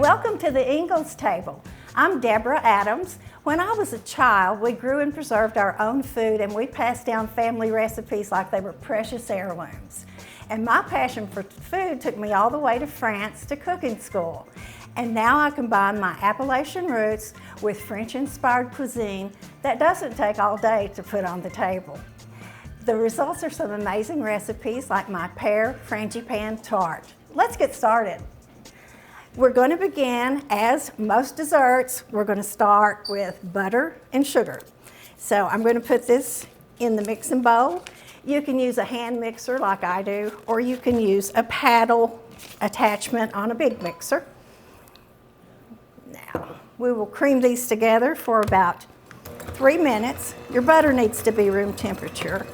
Welcome to the Ingles table. I'm Deborah Adams. When I was a child, we grew and preserved our own food, and we passed down family recipes like they were precious heirlooms. And my passion for food took me all the way to France to cooking school. And now I combine my Appalachian roots with French-inspired cuisine that doesn't take all day to put on the table. The results are some amazing recipes like my pear Frangipane tart. Let's get started. We're going to begin, as most desserts, we're going to start with butter and sugar. So I'm going to put this in the mixing bowl. You can use a hand mixer like I do, or you can use a paddle attachment on a big mixer. Now, we will cream these together for about 3 minutes. Your butter needs to be room temperature.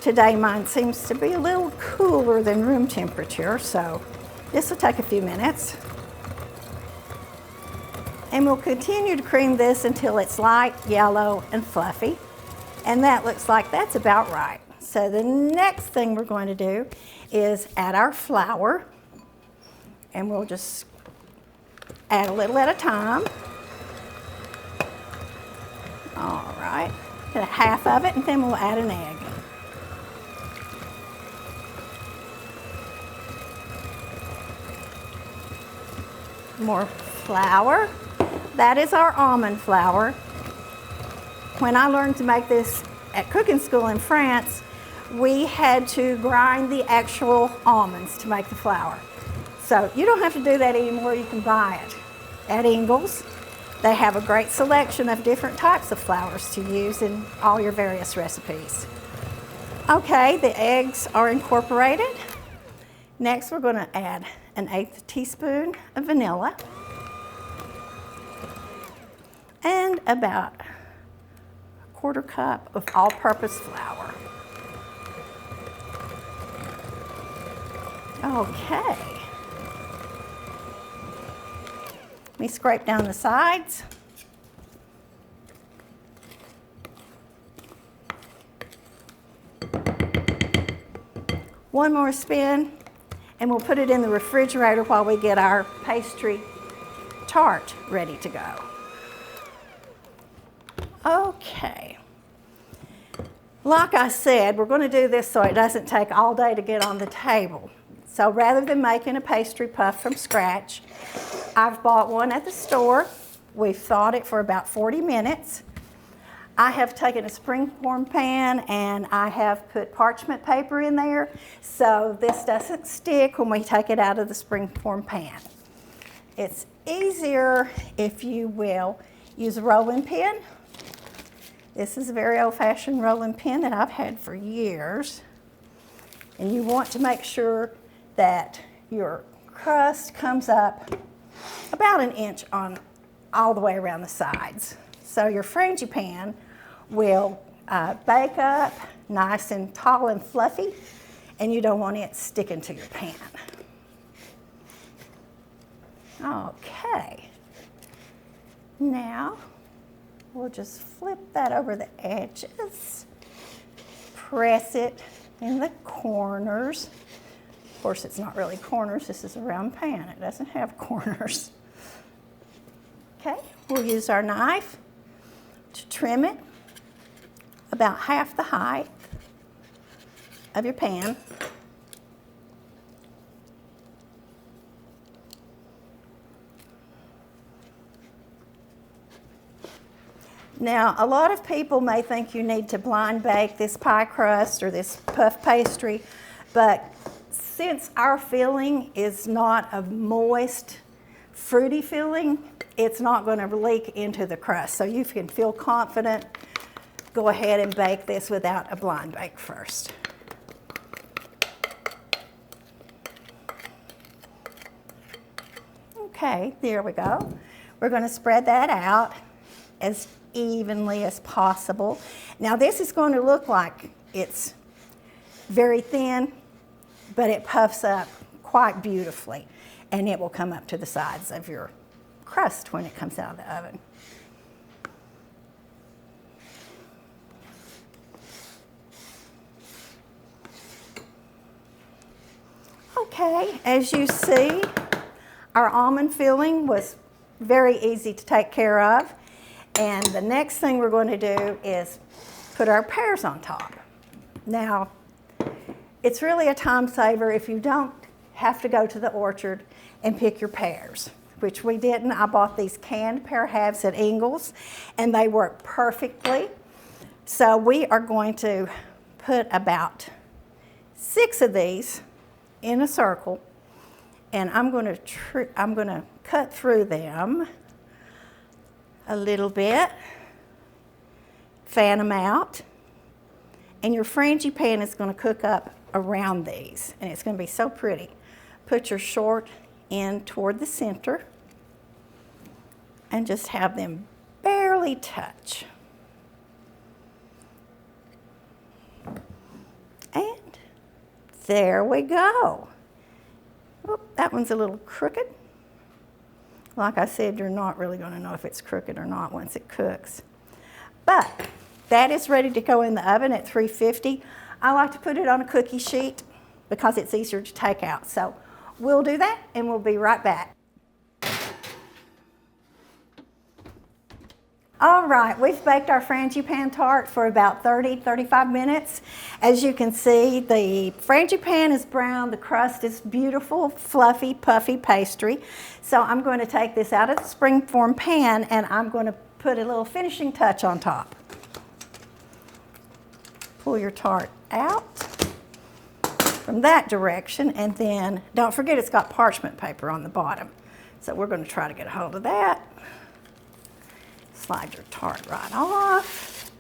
Today mine seems to be a little cooler than room temperature, so this will take a few minutes. And we'll continue to cream this until it's light yellow and fluffy. And that looks like that's about right. So the next thing we're going to do is add our flour. And we'll just add a little at a time. All right, get a half of it, and then we'll add an egg. More flour. That is our almond flour. When I learned to make this at cooking school in France, we had to grind the actual almonds to make the flour. So you don't have to do that anymore, you can buy it at Ingles. They have a great selection of different types of flours to use in all your various recipes. Okay, the eggs are incorporated. Next, we're going to add an 1/8 teaspoon of vanilla and about 1/4 cup of all-purpose flour. Okay. Let me scrape down the sides. One more spin, and we'll put it in the refrigerator while we get our pastry tart ready to go. Okay. Like I said, we're going to do this so it doesn't take all day to get on the table. So rather than making a pastry puff from scratch, I've bought one at the store. We've thawed it for about 40 minutes. I have taken a springform pan and I have put parchment paper in there so this doesn't stick when we take it out of the springform pan. It's easier if you will use a rolling pin. This is a very old-fashioned rolling pin that I've had for years. And you want to make sure that your crust comes up about 1 inch on all the way around the sides. So your frangipane will bake up nice and tall and fluffy, and you don't want it sticking to your pan. Okay. Now, we'll just flip that over the edges, press it in the corners. Of course, it's not really corners, this is a round pan. It doesn't have corners. Okay, we'll use our knife to trim it about half the height of your pan. Now, a lot of people may think you need to blind bake this pie crust or this puff pastry, but since our filling is not a moist, fruity filling, it's not going to leak into the crust. So you can feel confident. Go ahead and bake this without a blind bake first. Okay, there we go. We're going to spread that out as evenly as possible. Now this is going to look like it's very thin, but it puffs up quite beautifully, and it will come up to the sides of your crust when it comes out of the oven. Okay, as you see, Our almond filling was very easy to take care of. And the next thing we're going to do is put our pears on top. Now, it's really a time saver if you don't have to go to the orchard and pick your pears, which we didn't. I bought these canned pear halves at Ingles, and they work perfectly. So we are going to put about 6 of these in a circle, and I'm going to cut through them a little bit, fan them out, and your frangipane is going to cook up around these, and it's going to be so pretty. Put your short end toward the center and just have them barely touch. And there we go. Oop, that one's a little crooked. Like I said, you're not really going to know if it's crooked or not once it cooks. But that is ready to go in the oven at 350. I like to put it on a cookie sheet because it's easier to take out. So we'll do that and we'll be right back. All right, we've baked our frangipane tart for about 30-35 minutes. As you can see, the frangipane is brown, the crust is beautiful, fluffy, puffy pastry. So I'm going to take this out of the springform pan and I'm going to put a little finishing touch on top. Pull your tart out from that direction, and then don't forget it's got parchment paper on the bottom. So we're going to try to get a hold of that. Slide your tart right off.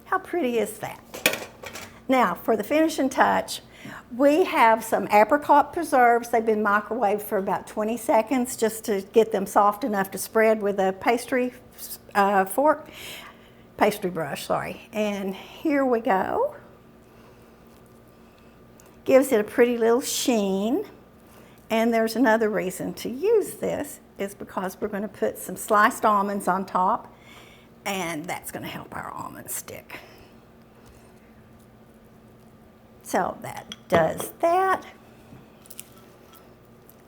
How pretty is that? Now, for the finishing touch, we have some apricot preserves. They've been microwaved for about 20 seconds just to get them soft enough to spread with a pastry brush, sorry. And here we go. Gives it a pretty little sheen. And there's another reason to use this is because we're going to put some sliced almonds on top, and that's going to help our almonds stick. So that does that.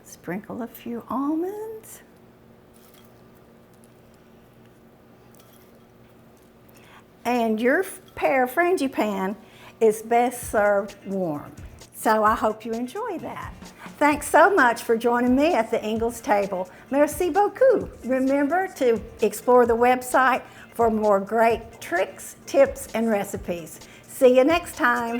Sprinkle a few almonds. And your pear frangipane is best served warm. So I hope you enjoy that. Thanks so much for joining me at the Ingles table. Merci beaucoup. Remember to explore the website for more great tricks, tips, and recipes. See you next time.